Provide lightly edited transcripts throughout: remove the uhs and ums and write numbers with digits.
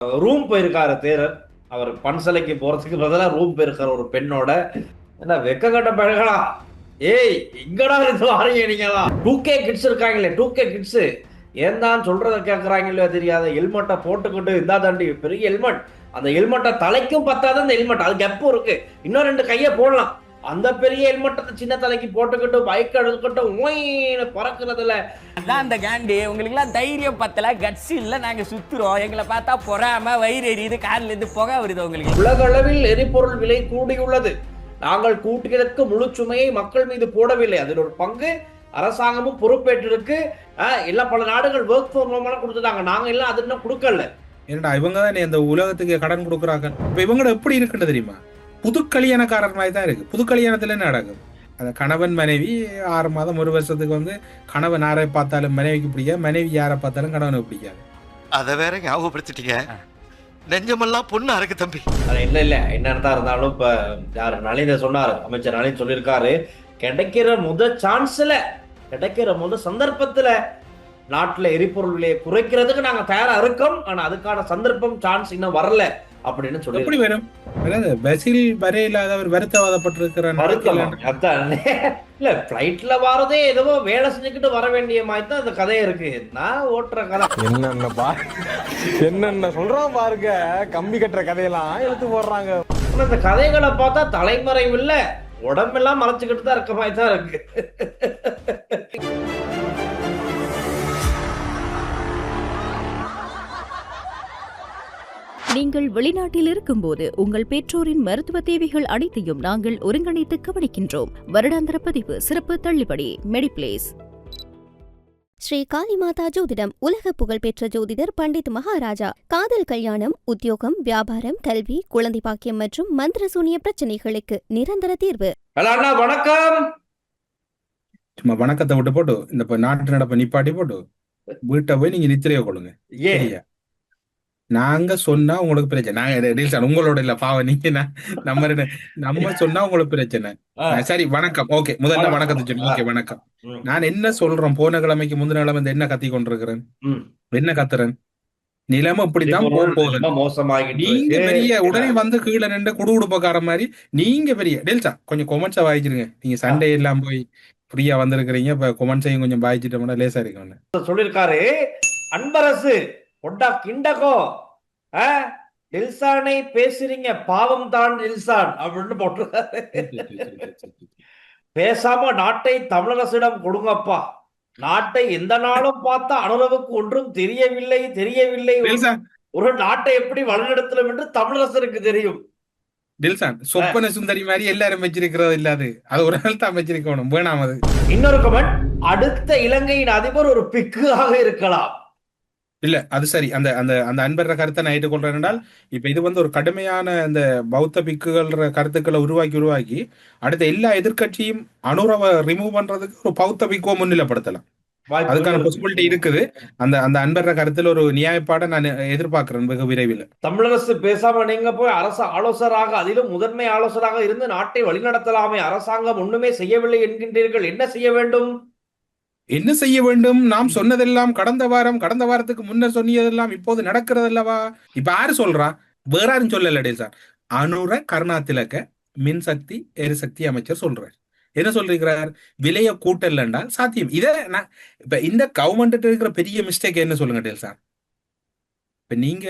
Room போயிருக்காரு தேரர். அவர் பன்சலைக்கு போறதுக்கு பதிலாக ரூம் போயிருக்காரு ஒரு பெண்ணோட. என்ன வெக்க கட்ட பழகளா? ஏய், எங்கடா இருந்து வாரீங்க நீங்களா? 2K கிட்ஸ் இருக்காங்களே, 2K கிட்ஸ் ஏன் தான் சொல்றத கேட்கறாங்களோ தெரியாத ஹெல்மெட்டை போட்டுக்கிட்டு இருந்தா தாண்டி பெரிய ஹெல்மெட். அந்த ஹெல்மெட்டை தலைக்கும் பத்தாத அந்த ஹெல்மெட், அது கெப்பும் இருக்கு. இன்னும் 2 கையை போடலாம். அந்த பெரிய ஹெல்மெட்டை சின்ன தலைக்கு போட்டுக்கிட்டு பைக் எடுத்துக்கிட்டு ஓயின்னு பறக்குறதுல அதான் அந்த காண்டி. உங்களுக்கு எல்லாம் தைரியம் பத்தல, கட்ஸ் இல்ல, நாங்க சுத்துறோம். எங்களை பார்த்தா பொறாம வயிறு எரியுது, காலில் இருந்து புகை வருது. உங்களுக்கு உலக அளவில் எரிபொருள் விலை கூடியுள்ளது. நாங்கள் கூட்டியதற்கு முழு சுமையை மக்கள் மீது போடவில்லை. அதில் ஒரு பங்கு அரசாங்கமும் பொறுப்பேற்றிருக்கு. எல்லாம் பல நாடுகள் ஒர்க் ஃப்ரம் ஹோம் கொடுத்துட்டாங்க. நாங்க எல்லாம் அது இன்னும் கொடுக்கல. ஏன்டா இவங்க தான் இந்த உலகத்துக்கு கடன் கொடுக்குறாங்க. இப்ப இவங்க எப்படி இருக்குன்னு தெரியுமா? புது கல்யாணக்காரர் மாதிரி தான் இருக்கு. புது கல்யாணத்துல என்ன நடக்கும்? அந்த கணவன் மனைவி 6 மாதம் 1 வருஷத்துக்கு கணவன் யாரை பார்த்தாலும் மனைவிக்கு பிடிக்காது, மனைவி யாரை பார்த்தாலும் கணவனுக்கு பிடிக்காது. அதை வேற ஞாபகப்படுத்திட்டீங்க. நெஞ்சமெல்லாம் பொண்ணு அறக்கு தம்பி. இல்ல என்னதான் இருந்தாலும் இப்ப யாரு நளின சொன்னாரு, அமைச்சர் நளின் சொல்லியிருக்காரு, கிடைக்கிற முத சந்தர்ப்பத்துல நாட்டுல எரிபொருள் விலையை குறைக்கிறதுக்கு நாங்க தயாரா இருக்கோம். ஆனா அதுக்கான சந்தர்ப்பம் சான்ஸ் இன்னும் வரல அப்படின்னு சொல்லி. எப்படி வரும்? பசில் வரையில்லாத அவர் வருத்தவாதப்பட்டிருக்கிற இல்ல பிளைட்ல வாரதே ஏதோ வேலை செஞ்சுக்கிட்டு வர வேண்டிய மாதிரி தான் அந்த கதையை இருக்கு. நான் ஓட்டுற கதை என்னென்ன சொல்றான் பாருங்க. கம்பி கட்டுற கதையெல்லாம் எடுத்து போடுறாங்க. இந்த கதைகளை பார்த்தா தலைமறைவு இல்ல, உடம்பெல்லாம் மறைச்சுக்கிட்டு தான் இருக்க மாதிரி தான் இருக்கு. நீங்கள் வெளிநாட்டில் இருக்கும்போது உங்கள் பெற்றோரின் மருத்துவ தேவைகள் அனைத்தையும் நாங்கள் ஒருங்கிணைத்து கவனிக்கின்றோம். வருடாந்திர பதிவு சிறப்பு தள்ளுபடி மெடிப்ளேஸ். ஸ்ரீ காளிமாதா ஜோதிடம். உலக புகழ்பெற்ற ஜோதிடர் பண்டித் மகாராஜா. காதல், கல்யாணம், உத்தியோகம், வியாபாரம், கல்வி, குழந்தை பாக்கியம் மற்றும் மந்திர சூனிய பிரச்சனைகளுக்கு நிரந்தர தீர்வு. வணக்கம். சும்மா வணக்கத்தை விட்டு போட்டு இந்த நாட்டு நடப்ப நிப்பாட்டி போட்டு வீட்டை போய் நீங்க நித்திரைய கொடுங்க. ஏரியா நாங்க சொன்னா உங்களுக்கு பிரச்சனை. நாங்க உங்களோட இல்ல பாவம், நீங்க நம்ம சொன்னா உங்களுக்கு பிரச்சனை. சரி, வணக்கம். ஓகே, முதல்ல வணக்கத்தை சொல்லுங்க. ஓகே, வணக்கம். நான் என்ன சொல்றேன், போன கிழமைக்கு முந்தின கிழமை என்ன கத்தி கொண்டிருக்கிறேன், என்ன கத்துறேன், நிலைமை இப்படித்தான் போகுது. நீங்க பெரிய உடனே கீழே நின்று குடுகுடுப்பக்கார மாதிரி நீங்க பெரிய டெல்சா கொஞ்சம் கொமெண்ட்ஸா வாய்ச்சிருங்க. நீங்க சண்டே எல்லாம் போய் ஃப்ரீயா வந்திருக்கிறீங்க. இப்ப கொமெண்ட்ஸையும் கொஞ்சம் வாய்ச்சிட்டோம்னா லேசா இருக்கு. சொல்லிருக்காரு அன்பரசு கொண்டா கிண்டகோ, டில்சானை பேசுறீங்க, பாவம் தான் டில்சான் அப்படின்னு போட்டிருக்காரு. பேசாம நாட்டை தமிழரசிடம் கொடுங்கப்பா. நாட்டை எந்த நாளும் பார்த்தா அனுரவுக்கு ஒன்றும் தெரியவில்லை. ஒரு நாட்டை எப்படி வழிநடத்தலாம் என்று தமிழரசருக்கு தெரியும். டில்சான் சொப்பன சுந்தரி மாதிரி எல்லாரும் வச்சிருக்கிறது இல்லாது, அது ஒரு நாள் தான் வச்சிருக்கணும், வேணாம். அது இன்னொரு கமெண்ட், அடுத்த இலங்கையின் அதிபர் ஒரு பிக்காக இருக்கலாம். இல்ல அது சரி. அந்த அந்த அந்த அன்பர கருத்தை நான் ஏற்றுக்கொள்றேன். என்றால் இப்ப இது ஒரு கடுமையான இந்த பௌத்த பிக்குகள் கருத்துக்களை உருவாக்கி அடுத்த எல்லா எதிர்கட்சியும் அனுரவை ரிமூவ் பண்றதுக்கு ஒரு பௌத்த பிக்குவை முன்னிலைப்படுத்தலாம். அதுக்கான பாசிபிலிட்டி இருக்குது. அந்த அந்த அன்பர கருத்துல ஒரு நியாயப்பாட நான் எதிர்பார்க்கிறேன் வெகு விரைவில். தமிழரசு பேசாம நீங்க போய் அரசு ஆலோசகராக, அதிலும் முதன்மை ஆலோசகராக இருந்து நாட்டை வழிநடத்தலாமே. அரசாங்கம் ஒண்ணுமே செய்யவில்லை என்கின்றீர்கள். என்ன செய்ய வேண்டும்? நாம் சொன்னதெல்லாம் கடந்த வாரத்துக்கு முன்னர் சொன்னதெல்லாம் இப்போது நடக்கிறதல்லவா? இப்ப யாரு சொல்றா? வேற யாரும் சொல்லல சார். அனுர கருணாதிலக மின்சக்தி எரிசக்தி அமைச்சர் சொல்றார். என்ன சொல்றார்? விலையை கூட்டல் என்றால் சாத்தியம். இத இப்ப இந்த கவர்மெண்ட் இருக்கிற பெரிய மிஸ்டேக் என்ன சொல்லுங்க டேல் சார். இப்ப நீங்க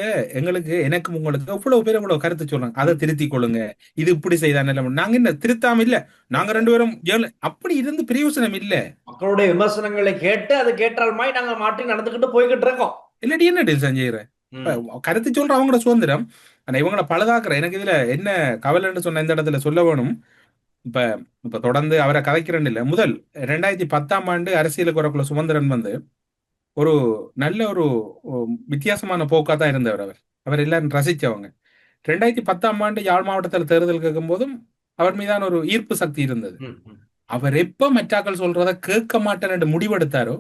எனக்கும் உங்களுக்கு எவ்வளவு பேர் எவ்வளவு கருத்து சொல்றாங்க, அதை திருத்திக் கொள்ளுங்க, இது இப்படி செய்தான். நாங்க என்ன திருத்தாம இல்ல, நாங்க 2 பேரும் அப்படி இருந்து பிரயோசனம் இல்ல. மக்களுடைய விமர்சனங்களை கேட்டு அது கேட்டால் மாதிரி நாங்க மாற்றி நடந்துகிட்டு போய்கிட்டு இருக்கோம். இல்லாட்டி என்ன டீல் செஞ்சுற கருத்து சொல்ற அவங்களோட சுதந்திரம். ஆனா இவங்களை பழுதாக்குற. எனக்கு இதுல என்ன கவலைன்னு சொன்ன இந்த இடத்துல சொல்ல வேணும். இப்ப தொடர்ந்து அவரை கதைக்கிறேன்னு இல்ல. முதல் 2010 அரசியலுக்கு வரக்குள்ள சுமந்திரன் ஒரு நல்ல ஒரு வித்தியாசமான போக்கா தான் இருந்தவர். அவர் எல்லாரும் ரசிச்சவங்க. 2010 யாழ் மாவட்டத்தில் தேர்தல் கேட்கும் போதும் அவர் மீதான ஒரு ஈர்ப்பு சக்தி இருந்தது. அவர் எப்ப மெட்டாக்கள் சொல்றத கேட்க மாட்டேன் முடிவெடுத்தாரோ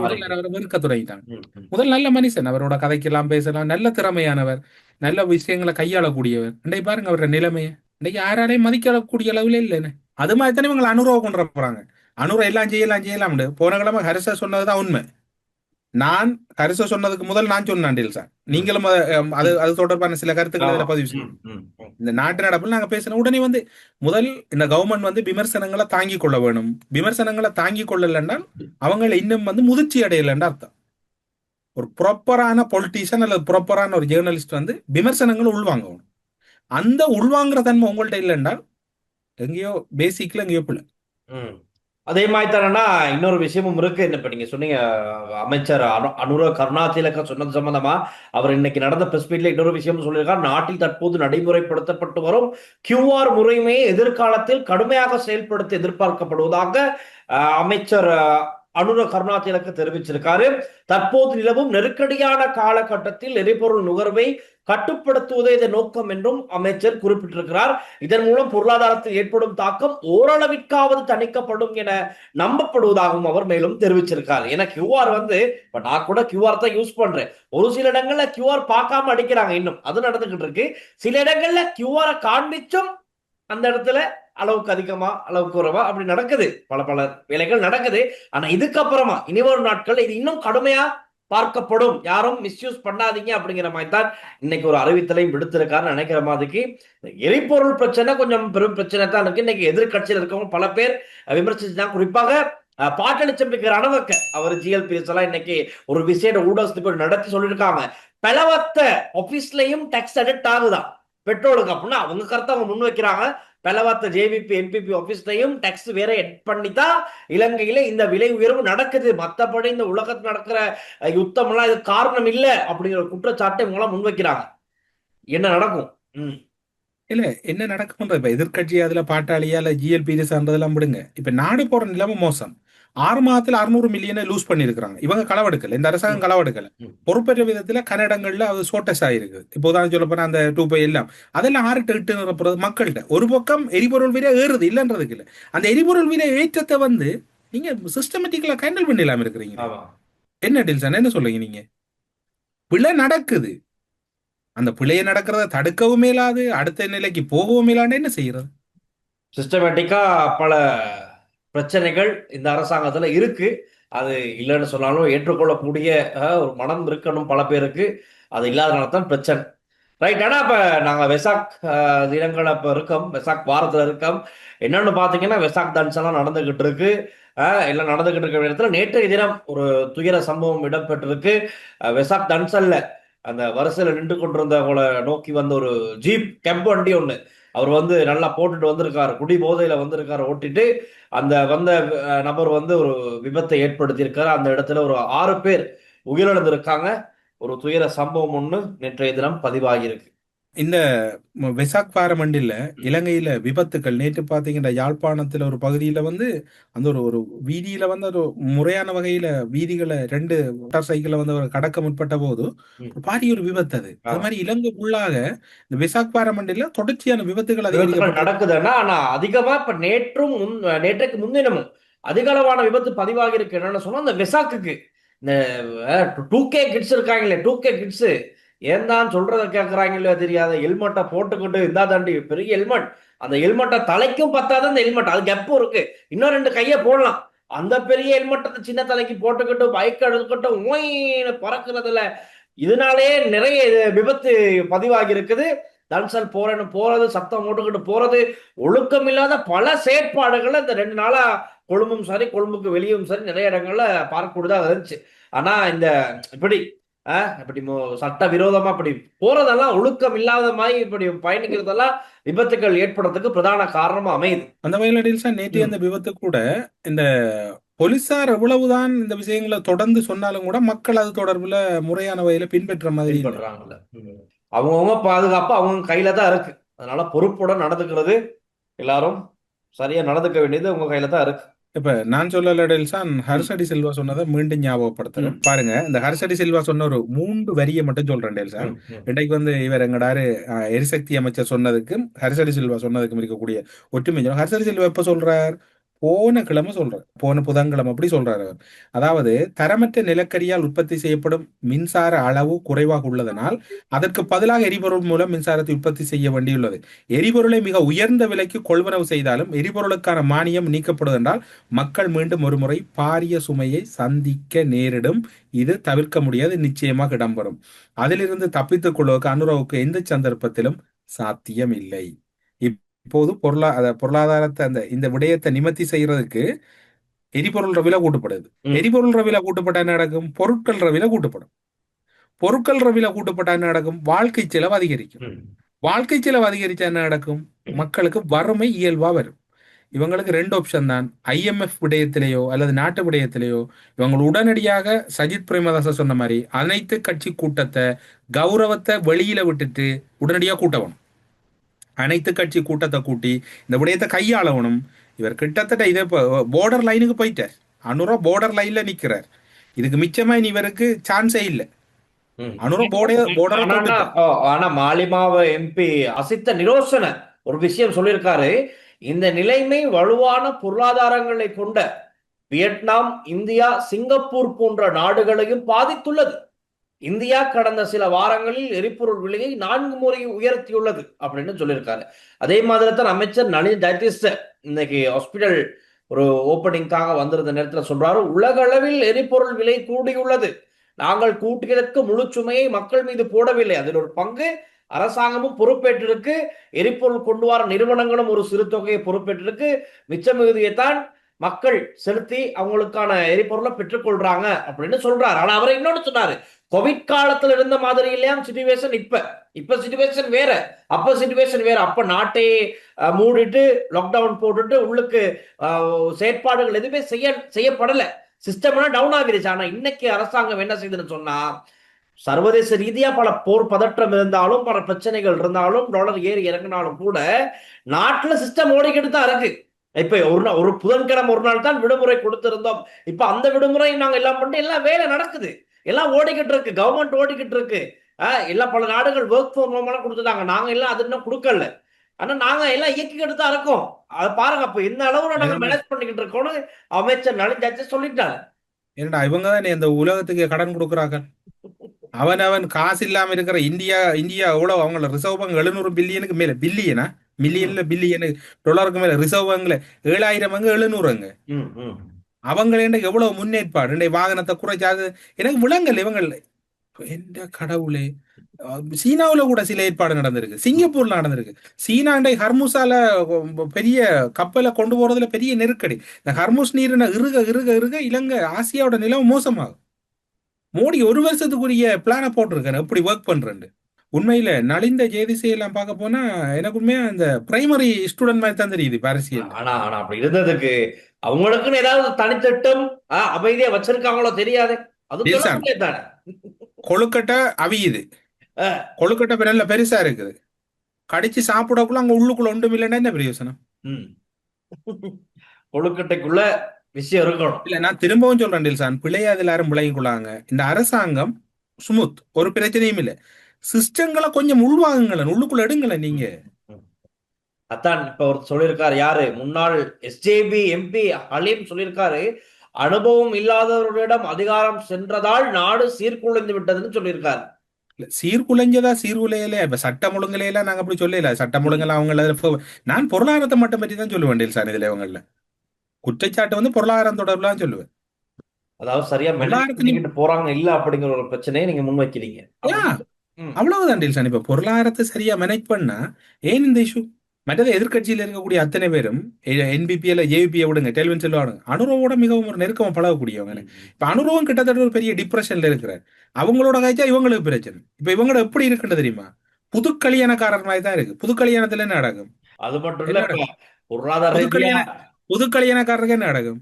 அவரை வெறுக்க தொடங்கிட்டாங்க. முதல் நல்ல மனுஷன், அவரோட கதைக்கெல்லாம் பேசலாம், நல்ல திறமையானவர், நல்ல விஷயங்களை கையாளக்கூடியவர். இன்றைக்கு பாருங்க அவரோட நிலைமையை. இன்னைக்கு யாராலையும் மதிக்கக்கூடிய அளவுல இல்லைன்னு. அது மாதிரி தானே இவங்களை அனுரவ கொண்டு போறாங்க. அனுரவ எல்லாம் செய்யலாம். போன கிழமை ஹரிசா சொன்னதுதான் உண்மை. நான் ஹரிச சொன்னதுக்கு முதல் நான் சொன்னேன் சார், நீங்களும் அது அது தொடர்பான சில கருத்துக்களை இதுல பதிவு செய்யும். இந்த நாட்டு நடப்பில் நாங்க பேசின உடனே வந்து முதல் இந்த கவர்மெண்ட் வந்து விமர்சனங்களை தாங்கி கொள்ள வேணும். விமர்சனங்களை தாங்கி கொள்ளலைன்றால் அவங்களை இன்னும் வந்து முதிர்ச்சி அடையலைன்னு அர்த்தம். ஒரு ப்ராப்பரான பொலிட்டீஷியன் அல்லது ப்ராப்பரான ஒரு ஜேர்னலிஸ்ட் வந்து விமர்சனங்களை உள்வாங்கணும். அந்த உள்வாங்குற தன்மை உங்கள்கிட்ட இல்லைன்றால் எங்கேயோ பேசிக்ல எங்கேயோ பிள்ளை. அதே மாதிரி தானே இன்னொரு விஷயமும் இருக்கு. இப்ப நீங்க சொன்னீங்க அமைச்சர் அனுர கருணாதிலக சொன்னது சம்பந்தமா அவர் இன்னைக்கு நடந்த பிரஸ் மீட்ல இன்னொரு விஷயம் சொல்லியிருக்கார். நாட்டில் தற்போது நடைமுறைப்படுத்தப்பட்டு வரும் QR முறைமையை எதிர்காலத்தில் கடுமையாக செயல்படுத்த எதிர்பார்க்கப்படுவதாக அமைச்சர் அனுர கருணாதிலக தெரிவிச்சிருக்காரு. தற்போது நிலவும் நெருக்கடியான காலகட்டத்தில் எரிபொருள் நுகர்வை கட்டுப்படுத்துவதே இதன் நோக்கம் என்றும் அமைச்சர் குறிப்பிட்டிருக்கிறார். இதன் மூலம் பொருளாதாரத்தில் ஏற்படும் தாக்கம் ஓரளவிற்காவது தணிக்கப்படும் என நம்பப்படுவதாகவும் அவர் மேலும் தெரிவிச்சிருக்காரு. ஏன்னா QR வந்து இப்ப நான் கூட QR தான் யூஸ் பண்றேன். ஒரு சில இடங்கள்ல QR பார்க்காம அடிக்கிறாங்க, இன்னும் அது நடந்துகிட்டு இருக்கு. சில இடங்கள்ல QR காண்பிச்சும் அந்த இடத்துல அளவுக்கு அதிகமா அளவுக்கு குறைவா அப்படி நடக்குது, பல வேலைகள் நடக்குது. ஆனா இதுக்கப்புறமா இனிவரும் நாட்கள் இது இன்னும் கடுமையா பார்க்கப்படும், யாரும் மிஸ்யூஸ் பண்ணாதீங்க அப்படிங்கிற மாதிரி தான் இன்னைக்கு ஒரு அறிவித்தலையும் விடுத்திருக்காருன்னு நினைக்கிற மாதிரிக்கு. எரிபொருள் பிரச்சனை கொஞ்சம் பெரும் பிரச்சனை தான் இருக்கு. இன்னைக்கு எதிர்கட்சியில் இருக்கவங்க பல பேர் விமர்சிச்சுதான். குறிப்பாக பாட்டளிச்சம்பிக்கிற அணவக்க அவர் GLPS எல்லாம் இன்னைக்கு ஒரு விசேட ஊடகத்தை நடத்தி சொல்லியிருக்காங்க. பெலவத்த ஆபீஸ்லயும் டேக்ஸ் அடிக்ட் ஆகுதான் பெட்ரோலுக்கு அப்படின்னா அவங்க கருத்தை அவங்க முன் வைக்கிறாங்க. பெலவத்த JVP NPP ஆபீஸ்லையும் டேக்ஸ் வேற எட் பண்ணித்தான் இலங்கையில இந்த விலை உயர்வு நடக்குது. மற்றபடி இந்த உலகத்தில் நடக்கிற யுத்தம் எல்லாம் இது காரணம் இல்லை அப்படிங்கிற குற்றச்சாட்டை இவங்க எல்லாம் முன்வைக்கிறாங்க. என்ன நடக்கும்? இல்ல என்ன நடக்கும்ன்ற இப்ப எதிர்கட்சி அதுல பாட்டாளியா இல்ல GLPS சார்ந்ததெல்லாம் விடுங்க. இப்ப நாடு போற நிலைமை மோசம். 6 மாதத்துல 600 மில்லியனை லூஸ் பண்ணிருக்காங்க. இவங்க களவெடுக்கல, இந்த அரசாங்கம் களவெடுக்கல. பொறுப்பற்ற விதத்துல கன்னடங்கள்ல அது ஷோர்டஸ் ஆயிருக்கு. இப்போதான் சொல்ல போனா அந்த 2 எல்லாம் அதெல்லாம் 6-8 நிரப்புறது மக்கள்கிட்ட. ஒரு பக்கம் எரிபொருள் விலை ஏறுது இல்லைன்றதுக்கு இல்லை, அந்த எரிபொருள் விலை ஏற்றத்தை வந்து நீங்க சிஸ்டமேட்டிக்கலா ஹேண்டில் பண்ணிடலாம் இருக்கிறீங்க. என்ன டில்சன் என்ன சொல்றீங்க நீங்க? பிழை நடக்குது, அந்த பிழையை நடக்கிறத தடுக்கவும் மேலாது, அடுத்த நிலைக்கு போகவும் மேலான்னு என்ன செய்யறது? சிஸ்டமேட்டிக்கா பல பிரச்சனைகள் இந்த அரசாங்கத்துல இருக்கு. அது இல்லைன்னு சொன்னாலும் ஏற்றுக்கொள்ளக்கூடிய ஒரு மனம் இருக்கணும் பல பேருக்கு. அது இல்லாதனால தான் பிரச்சனை. ரைட். ஆனா இப்ப நாங்க வெசாக் தினங்கள் இப்ப இருக்கோம், வெசாக் வாரத்துல இருக்கோம். என்னன்னு பாத்தீங்கன்னா வெசாக் டான்ஸ் எல்லாம் நடந்துகிட்டு இருக்கு. எல்லாம் நடந்துகிட்டு இருக்கிற இடத்துல நேற்றைய தினம் ஒரு துயர சம்பவம் இடம்பெற்றிருக்கு. வெசாக் டான்ஸ்ல அந்த வரிசையில நின்று கொண்டிருந்தவங்களை நோக்கி வந்த ஒரு ஜீப் கேப் வண்டி ஒண்ணு அவர் வந்து நல்லா போட்டுட்டு வந்திருக்காரு, குடி போதையில வந்திருக்காரு ஓட்டிட்டு. அந்த வந்த நபர் வந்து ஒரு விபத்தை ஏற்படுத்தி இருக்காரு. அந்த இடத்துல ஒரு 6 பேர் உயிரிழந்திருக்காங்க. ஒரு துயர சம்பவம் ஒண்ணு நேற்றைய தினம் பதிவாகியிருக்கு. இந்த வெசாக் பாரமண்டில் இலங்கையில விபத்துக்கள் நேற்று பாத்தீங்கன்னா யாழ்ப்பாணத்துல ஒரு பகுதியில வந்து அந்த ஒரு வீதியில வந்து ஒரு முறையான வகையில வீதிகளை 2 மோட்டார் சைக்கிளை வந்து ஒரு கடக்க முற்பட்ட போது பாரிய ஒரு விபத்து. அது மாதிரி இலங்கை உள்ளாக இந்த வெசாக் பாரமண்டில தொடர்ச்சியான விபத்துகள் நடக்குதுன்னா, ஆனா அதிகமா இப்ப நேற்றைக்கு முன்தினமும் அதிக அளவான விபத்து பதிவாகி இருக்கு. என்னன்னு சொன்னா இந்த வெசாக்குக்கு இந்த 2K கிட்ஸ் இருக்காங்களே, 2K கிட்ஸ் ஏன் தான் சொல்றத கேட்கறாங்களோ தெரியாத ஹெல்மெட்டை போட்டுக்கிட்டு இருந்தா தாண்டி பெரிய ஹெல்மெட், அந்த ஹெல்மெட்டை தலைக்கும் பத்தாத அந்த ஹெல்மெட், அது கெப்பும் இருக்கு, இன்னும் 2 கையை போடலாம். அந்த பெரிய ஹெல்மெட்டை சின்ன தலைக்கு போட்டுக்கிட்டு பைக் எடுத்துக்கிட்டு ஓயின்னு பறக்குறதுல இதனாலே நிறைய விபத்து பதிவாகி இருக்குது. தன்சல் போறது, சத்தம் போட்டுக்கிட்டு போறது, ஒழுக்கம் இல்லாத பல செயற்பாடுகளை இந்த 2 நாளா கொழும்பும் சரி கொழும்புக்கு வெளியும் சரி நிறைய இடங்கள்ல பார்க்கக்கூடியதாக இருந்துச்சு. ஆனா இந்த இப்படி சட்ட விரோதமா இப்படி போறதெல்லாம், ஒழுக்கம் இல்லாத மாதிரி இப்படி பயணிக்கிறதெல்லாம் விபத்துக்கள் ஏற்படுறதுக்கு பிரதான காரணமா அமையுது. அந்த வகையில் நேற்று அந்த விபத்து கூட இந்த போலீசார் எவ்வளவுதான் இந்த விஷயங்களை தொடர்ந்து சொன்னாலும் கூட மக்கள் அது தொடர்புல முறையான வகையில பின்பற்ற மாதிரி பண்றாங்கல்ல. அவங்கவுங்க பாதுகாப்பு அவங்க கையில தான் இருக்கு. அதனால பொறுப்புடன் நடந்துக்கிறது, எல்லாரும் சரியா நடந்துக்க வேண்டியது உங்க கையில தான் இருக்கு. இப்ப நான் சொல்லல டெல்சான், ஹர்ஷடி சில்வா சொன்னதை மீண்டும் ஞாபகப்படுத்துறேன். பாருங்க, இந்த ஹர்ஷடி சில்வா சொன்ன ஒரு 3 வரியை மட்டும் சொல்றேன் டெல்சான். இன்றைக்கு வந்து இவர் எங்கடாரு எரிசக்தி அமைச்சர் சொன்னதுக்கும் ஹர்ஷடி சில்வா சொன்னதுக்கும் இருக்கக்கூடிய ஒற்றுமை. ஹர்ஷடி சில்வா எப்ப சொல்றார்? போன கிழமை சொல்றாரு, போன புதன்கிழமை அப்படி சொல்றாரு அவர். அதாவது தரமற்ற நிலக்கரியால் உற்பத்தி செய்யப்படும் மின்சார அளவு குறைவாக உள்ளதனால் அதற்கு பதிலாக எரிபொருள் மூலம் மின்சாரத்தை உற்பத்தி செய்ய வேண்டியுள்ளது. எரிபொருளை மிக உயர்ந்த விலைக்கு கொள்வனவு செய்தாலும் எரிபொருளுக்கான மானியம் நீக்கப்படுவதென்றால் மக்கள் மீண்டும் ஒருமுறை பாரிய சுமையை சந்திக்க நேரிடும். இது தவிர்க்க முடியாது, நிச்சயமாக இடம்பெறும். அதிலிருந்து தப்பித்துக் கொள்வதற்கு அனுரவுக்கு எந்த சந்தர்ப்பத்திலும் சாத்தியம் இல்லை. இப்போது பொருளாதாரத்தை இந்த விடயத்தை நிமர்த்தி செய்யறதுக்கு எரிபொருள் விலை கூட்டப்படுது. எரிபொருள் விலை கூட்டப்பட்ட என்ன நடக்கும்? பொருட்கள் விலை கூட்டப்படும். பொருட்கள் விலை கூட்டப்பட்ட என்ன நடக்கும்? வாழ்க்கை செலவு அதிகரிக்கும். வாழ்க்கை செலவு அதிகரிச்சா என்ன நடக்கும்? மக்களுக்கு வறுமை இயல்பா வரும். இவங்களுக்கு 2 ஆப்ஷன் தான். IMF விடயத்திலேயோ அல்லது நாட்டு விடயத்திலேயோ இவங்க உடனடியாக சஜித் பிரேமதாச சொன்ன மாதிரி அனைத்து கட்சி கூட்டத்தை கௌரவத்தை வெளியில விட்டுட்டு உடனடியாக கூட்டணும். அனைத்து கட்சி கூட்டத்தை கூட்டி இந்த விடயத்தை கையாளவனும். இவர் கிட்டத்தட்ட இதே போர்டர் லைனுக்கு போயிட்டார். அனுரா போர்டர் லைன்ல நிக்கிறார். இதுக்கு மிச்சமா இவருக்கு சான்ஸே இல்லை. அனுரா போர்டர். ஆனா மாலிமாவ MP அசித்த நிரோசன ஒரு விஷயம் சொல்லியிருக்காரு. இந்த நிலைமை வலுவான பொருளாதாரங்களை கொண்ட வியட்நாம், இந்தியா, சிங்கப்பூர் போன்ற நாடுகளையும் பாதித்துள்ளது. இந்தியா கடந்த சில வாரங்களில் எரிபொருள் விலையை 4 முறை உயர்த்தியுள்ளது அப்படின்னு சொல்லியிருக்காரு. அதே மாதிரி தான் அமைச்சர் நளின் ஜெயதிஸ் இன்னைக்கு ஹாஸ்பிட்டல் ஒரு ஓப்பனிங்காக வந்திருந்த நேரத்தில் சொல்றாரு, உலக அளவில் எரிபொருள் விலை கூடியுள்ளது. நாங்கள் கூட்டியதற்கு முழு சுமையை மக்கள் மீது போடவில்லை. அதில் ஒரு பங்கு அரசாங்கமும் பொறுப்பேற்றிருக்கு. எரிபொருள் கொண்டு வர நிறுவனங்களும் ஒரு சிறு தொகையை பொறுப்பேற்றிருக்கு. மிச்ச மிகுதியைத்தான் மக்கள் செலுத்தி அவங்களுக்கான எரிபொருளை பெற்றுக்கொள்றாங்க அப்படின்னு சொல்றாரு. ஆனா அவர் இன்னொன்னு சொன்னாரு, கோவிட் காலத்துல இருந்த மாதிரி இல்லையா சிச்சுவேஷன். இப்ப சிச்சுவேஷன் வேற, அப்ப சிச்சுவேஷன் வேற. அப்ப நாட்டை மூடிட்டு லாக்டவுன் போட்டுட்டு உள்ளுக்கு செயற்பாடுகள் எதுவுமே செய்யப்படல. சிஸ்டம் டவுன் ஆகிருச்சு. ஆனா இன்னைக்கு அரசாங்கம் என்ன செய்யுதுன்னு சொன்னா, சர்வதேச ரீதியா பல போர் பதற்றம் இருந்தாலும் பல பிரச்சனைகள் இருந்தாலும் டாலர் ஏறி இறங்கினாலும் கூட நாட்டுல சிஸ்டம் ஓடிக்கிட்டு தான் இருக்கு. இப்ப ஒரு புதன்கிழமை ஒரு நாள் தான் விடுமுறை கொடுத்திருந்தோம். இப்ப அந்த விடுமுறை நாங்க எல்லாம் பண்ணிட்டு எல்லாம் வேலை நடக்குது, எல்லாம் ஓடிக்கிட்டு இருக்கு, கவர்மெண்ட் ஓடிக்கிட்டு இருக்கு. எல்லாம் பல நாடுகள் ஒர்க் ஃப்ரம் ஹோம் எல்லாம் கொடுத்துட்டாங்க. நாங்க எல்லாம் அது இன்னும் கொடுக்கல. ஆனா நாங்க எல்லாம் இயக்கிக்கிட்டு தான் இருக்கோம். அதை பாருங்க, அப்ப இந்த அளவுல நாங்க மேனேஜ் பண்ணிக்கிட்டு இருக்கோம்னு அமைச்சர் நளின் ஜெயதிஸ் சொல்லிட்டாங்க. ஏன்னா இவங்க தான் இந்த உலகத்துக்கு கடன் கொடுக்குறாங்க. அவன் காசு இல்லாம இருக்கிற இந்தியா எவ்வளவு அவங்கள ரிசர்வ் பேங்க் 700 பில்லியனுக்கு மேல, பில்லியனா மில்லியன்ல பில்லியனு டாலருக்கு மேல ரிசர்வ் பேங்க்ல 7000 700 அவங்களே எவ்வளவு முன்னேற்பாடு. வாகனத்தை குறைச்சாது எனக்கு விலங்கல். இவங்க எந்த கடவுளே, சீனாவுல கூட சில ஏற்பாடு நடந்திருக்கு, சிங்கப்பூர்ல நடந்திருக்கு. சீனாண்டை ஹர்முஸால பெரிய கப்பலை கொண்டு போறதுல பெரிய நெருக்கடி. இந்த ஹர்முஸ் நீரின இருக இலங்கை ஆசியாவோட நிலைமை மோசமாகும். மோடி 1 வருஷத்துக்குரிய பிளான போட்டிருக்காரு எப்படி ஒர்க் பண்றேன்னு. உண்மையில நலிந்த ஜெயதிசையெல்லாம் பார்க்க போனா எனக்குமே அந்த பிரைமரி ஸ்டூடெண்ட் மாதிரி தான் தெரியுது அரசியல். ஆனா அப்படி இருந்ததுக்கு அவங்களுக்குன்னு ஏதாவது தனித்திட்டம் அமைதியா வச்சிருக்காங்களோ தெரியாது. அது தானே கொழுக்கட்டை அவியுது, கொழுக்கட்டை நல்ல பெருசா இருக்குது, கடிச்சு சாப்பிடக்குள்ள அங்க உள்ளுக்குள்ள ஒன்றும் இல்லைன்னா என்ன பிரயோசனம்? கொழுக்கட்டைக்குள்ள விஷயம் இருக்கணும். இல்ல நான் திரும்பவும் சொல்றேன் டில்சான், பிள்ளையாது எல்லாரும் விளங்கிக்கொள்ளாங்க. இந்த அரசாங்கம் ஸ்மூத், ஒரு பிரச்சனையும் இல்லை. சிஸ்டங்களை கொஞ்சம் உள்வாங்குங்களேன், உள்ளுக்குள்ள எடுங்களேன் நீங்க. அதான் இப்ப அவர் சொல்லியிருக்காரு, யாரு முன்னாள் SJB MP ஹலீம் சொல்லியிருக்காரு, அனுபவம் இல்லாதவர்களிடம் அதிகாரம் சென்றதால் நாடு சீர்குலைந்து விட்டதுன்னு சொல்லியிருக்காரு. சீர்குலைஞ்சதா சீர்குலையில இப்ப சட்டம் ஒழுங்குலையெல்லாம் நாங்க அப்படி சொல்லல. சட்டம் ஒழுங்கெல்லாம் அவங்க நான் பொருளாதாரத்தை மட்டும் பற்றி தான் சொல்லுவேன் டில்சான். இதுல இவங்கள குற்றச்சாட்டு பொருளாதாரம் தொடர்புலாம் சொல்லுவேன். அதாவது சரியா மெனக்கிட்டு போறாங்க இல்ல அப்படிங்கிற ஒரு பிரச்சனையை நீங்க முன்வைக்கிறீங்க. அவ்வளவுதான் டில்சான். இப்ப பொருளாதாரத்தை சரியா மேனேஜ் பண்ணா ஏன் இந்த இஷ்யூ? மற்றது எதிர்கட்சியில் இருக்கக்கூடிய அத்தனை பேரும் NBPல JVP விடுங்க, டெல்வின் செல்வாடுங்க, அனுரவோட மிகவும் ஒரு நெருக்கமா பழகக்கூடியவங்க. இப்ப அனுரவும் கிட்டத்தட்ட ஒரு பெரிய டிப்ரெஷன்ல இருக்கிறார். அவங்களோட காய்ச்சா இவங்களுக்கு பிரச்சனை. இப்ப இவங்களோட எப்படி இருக்குன்னு தெரியுமா? புது கல்யாணக்காரர் மாதிரி தான் இருக்கு. புது கல்யாணத்துல என்ன நடக்கும்? அது மட்டும் இல்ல, புது கல்யாணக்காரருக்கு என்ன நடக்கும்?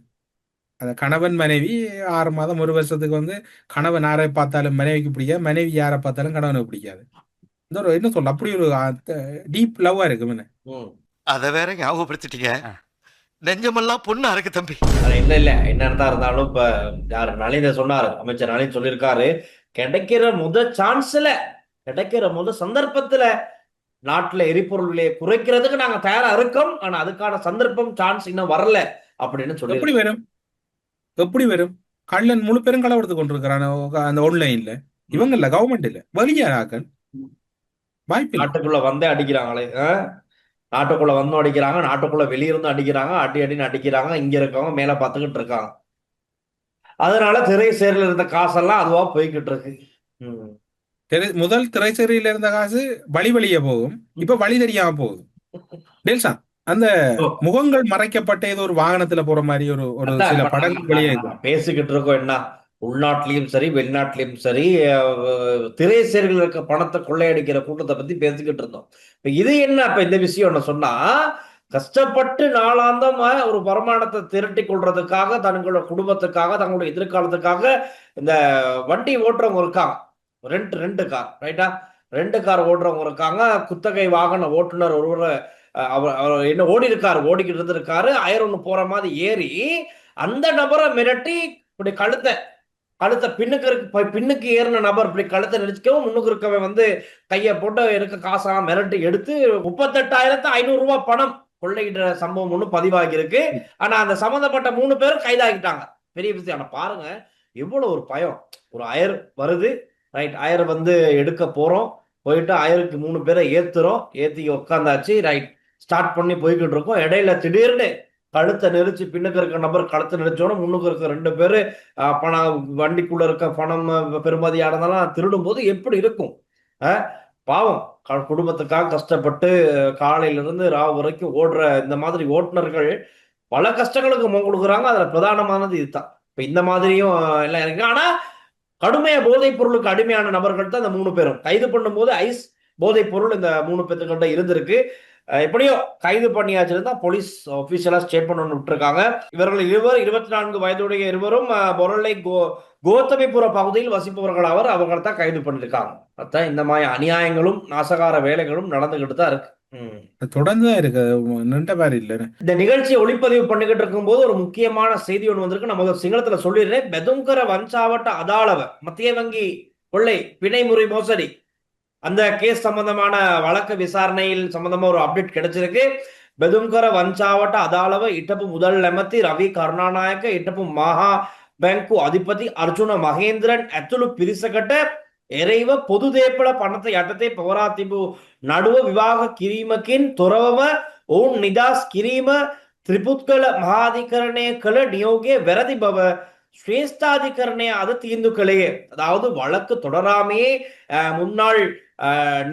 அந்த கணவன் மனைவி 6 மாதம் 1 வருஷத்துக்கு கணவன் யாரை பார்த்தாலும் மனைவிக்கு பிடிக்காது, மனைவி யாரை பார்த்தாலும் கணவனுக்கு பிடிக்காது. என்ன சொல்ல, அப்படி ஒரு டீப் லவ்வா இருக்கு. அத வேற ஞாபகப்படுத்திட்டீங்க. நெஞ்சமெல்லாம் பொண்ணா இருக்கு தம்பி. இல்ல என்னதான் இருந்தாலும் இப்ப யாரு நளின சொன்னாரு, அமைச்சர் நளின் சொல்லியிருக்காரு, கிடைக்கிற முத சந்தர்ப்பத்துல நாட்டுல எரிபொருள் விலையை குறைக்கிறதுக்கு நாங்க தயாரா இருக்கோம். ஆனா அதுக்கான சந்தர்ப்பம் சான்ஸ் இன்னும் வரல அப்படின்னு சொல்லி எப்படி வரும்? எப்படி வரும்? கள்ளன் முழு பெரும் களவெடுத்து கொண்டிருக்கிறான் அந்த ஆன்லைன்ல. இவங்க இல்ல, கவர்மெண்ட் இல்ல, வெளியாராக்கள். வாய்ப்பில்லை. நாட்டுக்குள்ள வந்தே அடிக்கிறாங்களே. நாட்டுக்குள்ள வந்தும் அடிக்கிறாங்க, நாட்டுக்குள்ள வெளியிருந்தும் அடிக்கிறாங்க, அடின்னு அடிக்கிறாங்க. இங்க இருக்கவங்க மேல பார்த்துக்கிட்டு இருக்காங்க. அதனால திரை சேர்ல இருந்த காசெல்லாம் அதுவா போய்கிட்டு இருக்கு. முதல் திரைச்சேரியில இருந்த காசு வழியே போகும், இப்ப வழி தெரியாம போகுது. டேல்சா, அந்த முகங்கள் மறைக்கப்பட்ட ஏதோ ஒரு வாகனத்துல போற மாதிரி ஒரு சில படங்கள் வெளியே பேசிக்கிட்டு இருக்கோம். என்ன உள்நாட்டிலையும் சரி வெளிநாட்டிலையும் சரி திரைச்சேரிகள் இருக்க பணத்தை கொள்ளையடிக்கிற கூட்டத்தை பத்தி பேசிக்கிட்டு இருந்தோம். இப்ப இது என்ன, இப்ப இந்த விஷயம் என்ன சொன்னா, கஷ்டப்பட்டு நாளாந்தம் ஒரு வருமானத்தை திரட்டி கொள்றதுக்காக, தங்களோட குடும்பத்துக்காக, தங்களோட எதிர்காலத்துக்காக இந்த வண்டி ஓட்டுறவங்க இருக்காங்க. ரெண்டு கார், ரைட்டா, 2 கார் ஓட்டுறவங்க இருக்காங்க. குத்தகை வாகன ஓட்டுநர் ஒருவர் அவர் என்ன ஓடிக்கிட்டு இருந்திருக்காரு. 1001 போற மாதிரி ஏறி அந்த நபரை மிரட்டி இப்படி கழுத்தை பின்னுக்கு ஏறின நபர் இப்படி கழுத்தை நெரிச்சிக்கவும், முன்னுக்கு இருக்கவன் கையை போட்டு இருக்க காசெல்லாம் மிரட்டி எடுத்து 38,500 ரூபாய் பணம் கொள்ளையிட்ட சம்பவம் ஒண்ணு பதிவாகி இருக்கு. ஆனா அந்த சம்பந்தப்பட்ட 3 பேரும் கைதாகிட்டாங்க. பெரிய விஷயம். ஆனா பாருங்க எவ்வளவு ஒரு பயம். ஒரு 1000 வருது, ரைட், 1000 எடுக்க போறோம், போயிட்டு 1000க்கு 3 பேரை ஏத்தி உட்காந்தாச்சு, ரைட், ஸ்டார்ட் பண்ணி போய்கிட்டு இருக்கோம். இடையில திடீர்னு கழுத்தை நெரிச்சு பின்னுக்கு இருக்க நபர் கழுத்தை நெரிச்சோட முன்னுக்கு இருக்க 2 பேரு பணம், வண்டிக்குள்ள இருக்க பணம் பெருமதியானதெல்லாம் திருடும் போது எப்படி இருக்கும்? பாவம், குடும்பத்துக்காக கஷ்டப்பட்டு காலையில இருந்து ராவு வரைக்கும் ஓடுற இந்த மாதிரி ஓட்டுநர்கள் பல கஷ்டங்களுக்கு முகம் கொடுக்குறாங்க. அதுல பிரதானமானது இதுதான். இப்ப இந்த மாதிரியும் எல்லாம் இருக்கு. ஆனா கடுமையா போதைப் பொருளுக்கு அடிமையான நபர்கள் தான் இந்த 3 பேரும். கைது பண்ணும் போது ஐஸ் போதைப் பொருள் இந்த 3 பேர்த்துக்கிட்ட இருந்திருக்கு. எப்படியோ கைது பண்ணியாச்சுன்னு போலீஸ் ஆபீஷியலா ஸ்டேட்மெண்ட் ஒன்று விட்டுருக்காங்க. இவர்கள் 24 வயதுடைய இருவரும் பொருளை கோத்தமிபுர பகுதியில் வசிப்பவர்கள் அவங்களை தான் கைது பண்ணிருக்காங்க. அதான் இந்த மாதிரி அநியாயங்களும் நாசகார வேலைகளும் நடந்துகிட்டு தான் இருக்கு. தொடர்ந்து தான் இருக்கு, நின்ற மாதிரி இல்ல. இந்த நிகழ்ச்சியை ஒளிப்பதிவு பண்ணிக்கிட்டு இருக்கும் போது ஒரு முக்கியமான செய்தி ஒன்று வந்திருக்கு. நம்ம சிங்களத்துல சொல்லிடுறேன். பெதுங்கர வஞ்சாவட்ட அதாளவ மத்திய வங்கி கொள்ளை பிணைமுறை மோசடி அந்த கேஸ் சம்பந்தமான வழக்கு விசாரணையில் சம்பந்தமா ஒரு அப்டேட் கிடைச்சிருக்கு. பெதுங்கர வஞ்சாவட்ட அதாளவ இட்டப்பு முதல் லெமத்தி ரவி கருணாநாயக்க இட்டப்பு மகா பேங்கு அதிபதி அர்ஜுன மகேந்திரன் ඇතුළු පිරිසකට එරෙහිව පොදු දේපළ පනත යටතේ පවරා තිබූ නඩුව විවාහ කිරීමකින් තොරවම ඔවුන් නිදහස් කිරීම ත්‍රිපුත්කල මහාධිකරණය කළ නියෝගයේ වැරදි බව ஸ்ரேஷ்டாதிகரணைய அது தீர்ந்து கலையே. அதாவது வழக்கு தொடராமையே முன்னாள்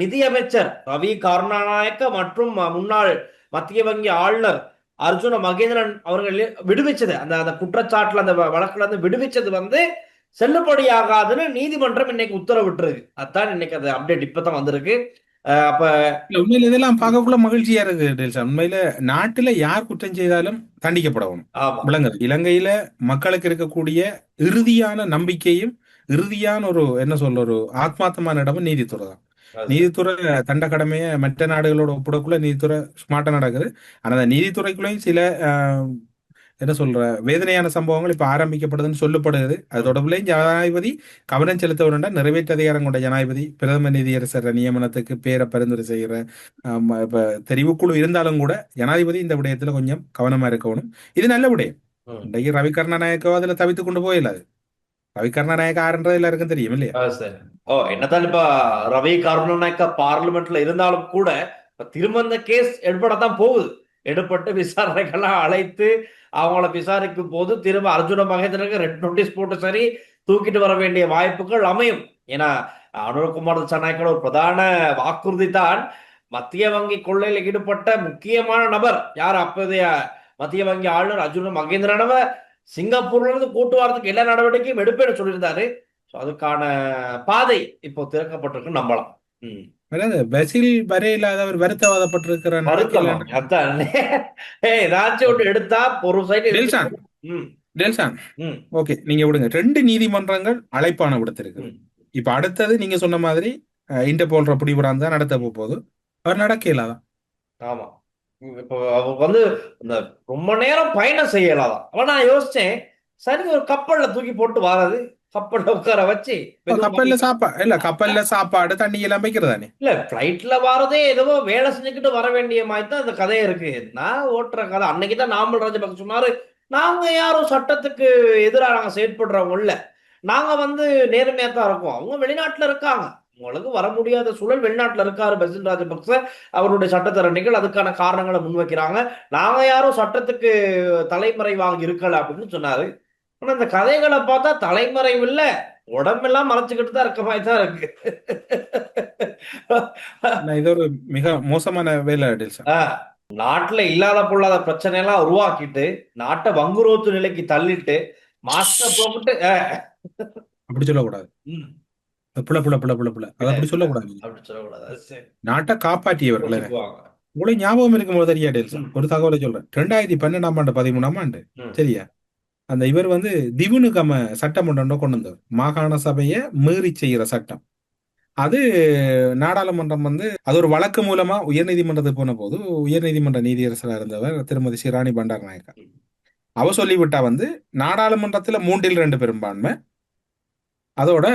நிதியமைச்சர் ரவி கருணாநாயக்க மற்றும் முன்னாள் மத்திய வங்கி ஆளுநர் அர்ஜுன மகேந்திரன் அவர்கள் விடுவிச்சது, அந்த குற்றச்சாட்டுல அந்த வழக்குல இருந்து விடுவிச்சது செல்லுபடியாகாதுன்னு நீதிமன்றம் இன்னைக்கு உத்தரவிட்டுருக்கு. அதான் இன்னைக்கு அந்த அப்டேட் இப்பதான் வந்திருக்கு. அப்ப உண்மையில இதெல்லாம் பார்க்கக்குள்ள மகிழ்ச்சியா இருக்கு. உண்மையில நாட்டுல யார் குற்றம் செய்தாலும் தண்டிக்கப்படணும் விளங்குது. இலங்கையில மக்களுக்கு இருக்கக்கூடிய இறுதியான நம்பிக்கையும் இறுதியான ஒரு என்ன சொல்ற ஒரு ஆத்மார்த்தமான இடமும் நீதித்துறை தான். நீதித்துறை தண்ட கடமையை மற்ற நாடுகளோட ஒப்பிடக்குள்ள நீதித்துறை ஸ்மார்ட்டா நடக்குது. ஆனா அந்த நீதித்துறைக்குள்ளேயும் சில என்ன சொல்ற வேதனையான சம்பவங்கள் இப்ப ஆரம்பிக்கப்படுதுன்னு சொல்லப்படுது. அது தொடர்புலையும் ஜனாதிபதி கவனம் செலுத்த வேண்டாம். நிறைவேற்று அதிகாரம் கொண்ட ஜனாதிபதி பிரதம நீதியரசர் நியமனத்துக்கு பேரை பரிந்துரை செய்கிற இப்ப தெரிவுக்குழு இருந்தாலும் கூட ஜனாதிபதி இந்த விடயத்துல கொஞ்சம் கவனமா இருக்கணும். இது நல்ல விடயம். இன்றைக்கு ரவி கருணாநாயக்கோ அதுல தவித்து கொண்டு போயிடாது. ரவி கருணாநாயக்க ஆறுன்றது எல்லாருக்கும் தெரியும் இல்லையா? என்னதான் இப்ப ரவி கருணாநாயக்க பார்லிமெண்ட்ல இருந்தாலும் கூட திரும்ப இந்த கேஸ் எடுப்படத்தான் போகுது. எடுப்பட்டு விசாரணைகள்லாம் அழைத்து அவங்கள விசாரிக்கும் போது திரும்ப அர்ஜுன மகேந்திரனுக்கு ரெட் நோட்டீஸ் போட்டு சரி தூக்கிட்டு வர வேண்டிய வாய்ப்புகள் அமையும். ஏன்னா அனுரகுமார் திசாநாயக்கோட ஒரு பிரதான வாக்குறுதி தான் மத்திய வங்கி கொள்ளையில் ஈடுபட்ட முக்கியமான நபர் யார், அப்போதைய மத்திய வங்கி ஆளுநர் அர்ஜுன மகேந்திரனவ சிங்கப்பூர்ல இருந்து கூட்டு வரதுக்கு எல்லா நடவடிக்கையும் எடுப்பேன்னு சொல்லியிருந்தாரு. அதுக்கான பாதை இப்போ திறக்கப்பட்டிருக்கு நம்பலாம். பசில் வரையில்லாதவர் வருத்தவாதப்பட்டிருக்கிற எடுத்தா ஒரு ஓகே, நீங்க விடுங்க. 2 நீதிமன்றங்கள் அழைப்பான விடுத்திருக்கு. இப்ப அடுத்தது நீங்க சொன்ன மாதிரி இன்டர்போல் பிடிபடாம தான் நடத்த போகுது. அவர் நடக்க இயலாதான். ஆமா, இப்போ அவர் இந்த ரொம்ப நேரம் பயணம் செய்ய இயலாதான். அவன் நான் யோசிச்சேன், சரி ஒரு கப்பல்ல தூக்கி போட்டு வர்றது, கப்பல்ல உட்கார வச்சு கப்பல்ல சாப்பாடு தண்ணி எல்லாம் வைக்கிறதானே. இல்ல பிளைட்ல வரதே ஏதோ வேலை செஞ்சுக்கிட்டு வர வேண்டிய மாதிரி தான் அந்த கதையே இருக்கு. நான் ஓட்டுற கதை அன்னைக்குதான் நாமல் ராஜபக்ச சொன்னாரு, நாங்க யாரும் சட்டத்துக்கு எதிராக நாங்க செயற்படுறவங்க இல்ல. நாங்க வந்து நேர்மையா தான் இருக்கோம். அவங்க வெளிநாட்டுல இருக்காங்க. உங்களுக்கு வர முடியாத சூழல், வெளிநாட்டுல இருக்காரு பெசில் ராஜபக்ச, அவருடைய சட்டத்தரணிகள் அதுக்கான காரணங்களை முன்வைக்கிறாங்க. நாங்க யாரும் சட்டத்துக்கு தலைமறைவாக இருக்கல அப்படின்னு சொன்னாரு. ஆனா இந்த கதைகளை பார்த்தா தலைமறைவு இல்ல, உடம்பெல்லாம் மறைச்சுக்கிட்டு தான் இருக்க மாதிரி தான் இருக்கு. இது ஒரு மிக மோசமான வேலை டெல்சன். நாட்டுல இல்லாத பொல்லாத பிரச்சனை எல்லாம் உருவாக்கிட்டு, நாட்டை வங்குரோத்து நிலைக்கு தள்ளிட்டு, மாஸ்டர் போட்டு அப்படி சொல்லக்கூடாது. புல புல புல புல புல அது அப்படி சொல்லக்கூடாது. அப்படி சொல்லக்கூடாது. அது சரி. நாட்டை காப்பாற்றியவர்கள் சொல்லுவாங்க. உங்களுக்கு ஞாபகம் இருக்கும் போது தெரியா டெல்சன், ஒரு தகவலை சொல்றேன். 2012ஆம் ஆண்டு 13ஆம் ஆண்டு சரியா, அந்த இவர் வந்து திவுனுகம சட்டமன்றம் கொண்டு வந்தவர். மாகாண சபையை மீறி செய்யற சட்டம். அது நாடாளுமன்றம் வந்து அது ஒரு வழக்கு மூலமா உயர்நீதிமன்றத்துக்கு போன போது, உயர்நீதிமன்ற நீதியரசராக இருந்தவர் திருமதி ஷிராணி பண்டார் நாயக்கா, அவ சொல்லிவிட்டா வந்து நாடாளுமன்றத்துல 3/2 பெரும்பான்மை, அதோட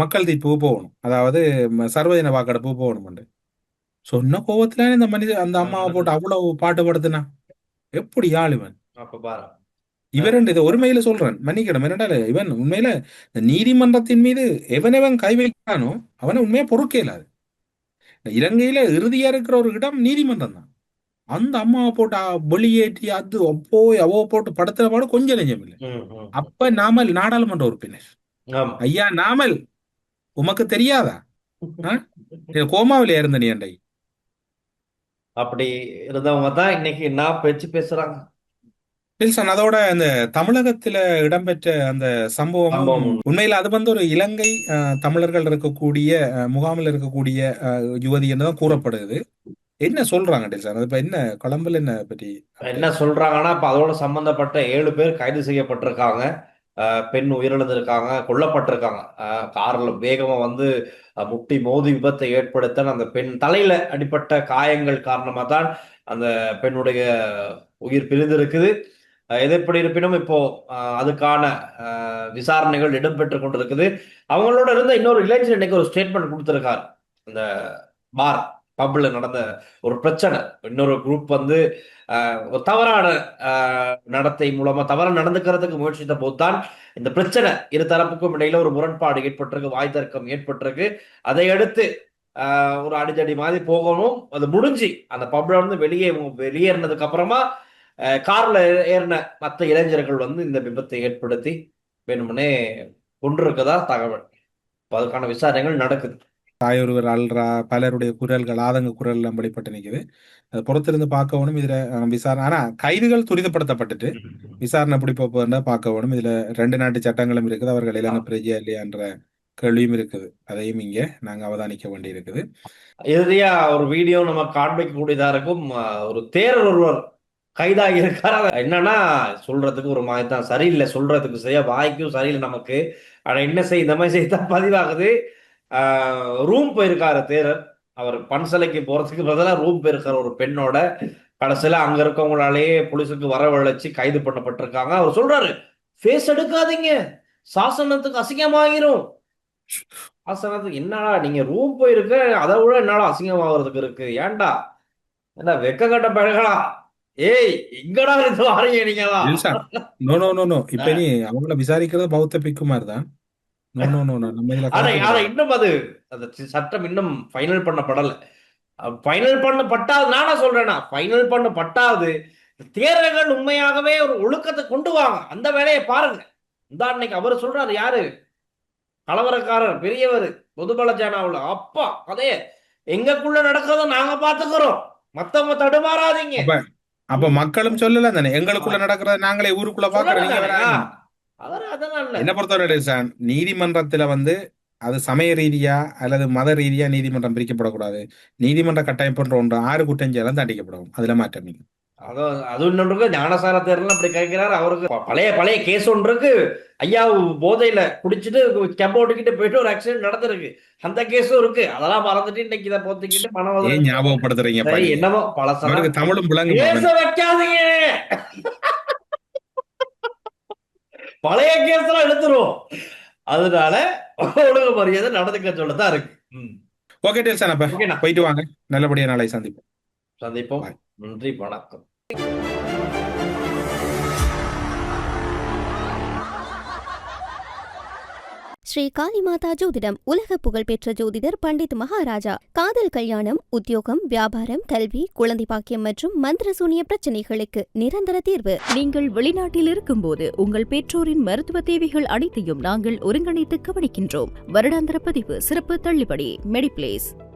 மக்கள் தீர்ப்பு போகணும், அதாவது சர்வஜன வாக்கெடுப்பு போகணும். சொன்ன கோவத்துல இந்த மனிதன் அந்த அம்மாவை போட்டு அவ்வளவு பாட்டுப்படுத்தினா எப்படி ஆளுவன் அப்ப பாரு. இவன் இதை ஒருமையில சொல்றேன், மன்னிக்கணும். என்னடா இவன் உண்மையில இந்த நீதிமன்றத்தின் மீது எவனவன் கை வைக்கானோ அவனை உண்மையா பொறுக்க இயலாது. இலங்கையில இறுதியா இருக்கிற ஒரு இடம் நீதிமன்றம் தான். அந்த அம்மாவை போட்டு வெளியேற்றி அது போய் அவ போட்டு படுத்துற பாடு கொஞ்சம் நெஞ்சம் இல்லை. அப்ப நாமல் நாடாளுமன்ற உறுப்பினர் ஐயா நாமல், உமக்கு தெரியாதா? கோமாவில இருந்த நீ அண்டை அப்படி இருந்தவங்க தான் இன்னைக்கு நான் பேச்சு பேசுறாங்க. அதோட இந்த தமிழகத்துல இடம்பெற்ற அந்த சம்பவம் உண்மையில அது வந்து ஒரு இலங்கை தமிழர்கள் இருக்கக்கூடிய முகாமில் இருக்கக்கூடிய யுவதி என்றுதான் கூறப்படுது. என்ன சொல்றாங்க டெல்சன், அது இப்ப என்ன கொழம்புல என்ன பற்றி என்ன சொல்றாங்கன்னா, இப்ப அதோட சம்பந்தப்பட்ட 7 பேர் கைது செய்யப்பட்டிருக்காங்க. பெண் உயிரிழந்திருக்காங்க, கொல்லப்பட்டிருக்காங்க. கார்ல வேகமா வந்து முட்டி மோதி விபத்தை ஏற்படுத்த அந்த பெண் தலையில அடிப்பட்ட காயங்கள் காரணமா தான் அந்த பெண்ணுடைய உயிர் பிரிந்திருக்குது. எது எப்படி இருப்பினும் இப்போ அதுக்கான விசாரணைகள் இடம்பெற்று கொண்டிருக்குது. அவங்களோட இருந்த இன்னொரு இளைஞர் இன்னைக்கு ஒரு ஸ்டேட்மெண்ட் கொடுத்திருக்காரு. இந்த பப்ல நடந்த ஒரு பிரச்சனை, இன்னொரு குரூப் வந்து ஒரு தவறான நடத்தை மூலமா தவறா நடந்துக்கிறதுக்கு முயற்சித்த போதுதான் இந்த பிரச்சனை இரு தரப்புக்கும் இடையில ஒரு முரண்பாடு ஏற்பட்டிருக்கு, வாய் தர்க்கம் ஏற்பட்டிருக்கு. அதை அடுத்து ஒரு அடிதடி மாதிரி போகணும், அது முடிஞ்சு அந்த பப்ல வந்து வெளியேறினதுக்கு அப்புறமா கார்ல ஏறின மற்ற இளைஞர்கள் வந்து இந்த விபத்தை ஏற்படுத்தி வேணும்னே கொண்டிருக்கதா தகவல். அதுக்கான விசாரணைகள் நடக்குது. தாயொருவர் அல்றா, பலருடைய குரல்கள் ஆதங்க குரல் எல்லாம் வெளிப்பட்டு நிற்குது. அதை பொறுத்திருந்து பார்க்கணும். இதுல விசாரணை, ஆனா கைதுகள் துரிதப்படுத்தப்பட்டுட்டு விசாரணை எப்படி போகுதுன்னா பார்க்கணும். இதுல 2 நாட்டு சட்டங்களும் இருக்குது, அவர்கள் இளங்க பிரஜையா இல்லையான்ற கேள்வியும் இருக்குது. அதையும் இங்க நாங்க அவதானிக்க வேண்டி இருக்குது. இறுதியா ஒரு வீடியோ நம்ம காண்பிக்க கூடியதா இருக்கும். ஒரு தேரர் ஒருவர் கைதாகி இருக்காரு. என்னன்னா சொல்றதுக்கு ஒரு மாதிரி தான், சரியில்லை சொல்றதுக்கு, சரியா வாய்க்கும் சரியில்லை நமக்கு. ஆனா என்ன செய்ய இந்த மாதிரி செய்தான் பதிவாகுது. ரூம் போயிருக்காரு தேரர். அவர் பன்சலைக்கு போறதுக்கு பதிலாக ரூம் போயிருக்காரு ஒரு பெண்ணோட. கடைசியில அங்க இருக்கவங்களாலேயே போலீஸுக்கு வரவழைச்சு கைது பண்ணப்பட்டிருக்காங்க. அவர் சொல்றாரு, ஃபேஸ் எடுக்காதீங்க, சாசனத்துக்கு அசிங்கமாகிரும். சாசனத்துக்கு என்னடா நீங்க ரூம் போயிருக்க, அதை விட என்னடா அசிங்கமாகிறதுக்கு இருக்கு? ஏன்டா என்ன வெக்க கட்ட பழகலா? ஏய் எங்கடா இருந்து வாரீங்க நீங்களா? இப்ப நீ அவங்கள விசாரிக்கிறது பௌத்த பிக்குமார் தான். இன்னும் அது அந்த சட்டம் இன்னும் ஃபைனல் பண்ணப்படல. ஃபைனல் பண்ணப்பட்டாது, நானா சொல்றேன்னா ஃபைனல் பண்ணப்பட்டாது தேர்தல்கள் உண்மையாகவே ஒரு ஒழுக்கத்தை கொண்டு வாங்க, அந்த வேலையை பாருங்க. இந்த அன்னைக்கு அவர் சொல்றாரு, யாரு கலவரக்காரர் பெரியவர் பொதுபலஜானாவுல, அப்பா அதே எங்கக்குள்ள நடக்கிறத நாங்க பாத்துக்கிறோம், மத்தவங்க தடுமாறாதீங்க. அப்ப மக்களும் சொல்லல தானே, எங்களுக்குள்ள நடக்கிறத நாங்களே ஊருக்குள்ள பாக்குறோம். என்ன பொறுத்தவரை நீதிமன்றத்துல வந்து அது சமய ரீதியா அல்லது மத ரீதியா நீதிமன்றம் பிரிக்கப்படக்கூடாது. நீதிமன்ற கட்டமைப்புன்ற ஒன்று 6 குற்றஞ்சாலும் தண்டிக்கப்படும், அதுல மாற்றம் இல்லை. அது இன்னொன்று ஞானசார தேர்தல் அப்படி கேட்கிறார். அவருக்கு பழைய கேஸ் ஒன்று இருக்கு. ஐயா போதையில குடிச்சிட்டு கெம்ப ஓட்டிக்கிட்டு போயிட்டு ஒரு ஆக்சிடென்ட் நடந்திருக்கு, அந்த கேஸும் இருக்கு. அதெல்லாம் மறந்துட்டு இன்னைக்கு இதை போத்திக்கிட்டு பணம் ஞாபகப்படுத்துறீங்க. என்னமோ பழச தமிழும் வைக்காதீங்க, பழைய கேஸ் எல்லாம் எடுத்துரும். அதனால ஒழுங்கு மரியாதை நடந்துக்க சொல்லதான் இருக்கு. ஓகே டெல்சன், அப்ப போயிட்டு வாங்க, நல்லபடியா நாளை சந்திப்போம். நன்றி, வணக்கம். ஸ்ரீ காளிமாதா ஜோதிடம் உலக புகழ்பெற்ற ஜோதிடர் பண்டித் மகாராஜா. காதல், கல்யாணம், உத்தியோகம், வியாபாரம், கல்வி, குழந்தை பாக்கியம் மற்றும் மந்திர சூனிய பிரச்சனைகளுக்கு நிரந்தர தீர்வு. நீங்கள் வெளிநாட்டில் இருக்கும்போது உங்கள் பெற்றோரின் மருத்துவ தேவைகள் அனைத்தையும் நாங்கள் ஒருங்கிணைத்து கவனிக்கின்றோம். வருடாந்திர பதிவு, சிறப்பு தள்ளுபடி, மெடிப்ளேஸ்.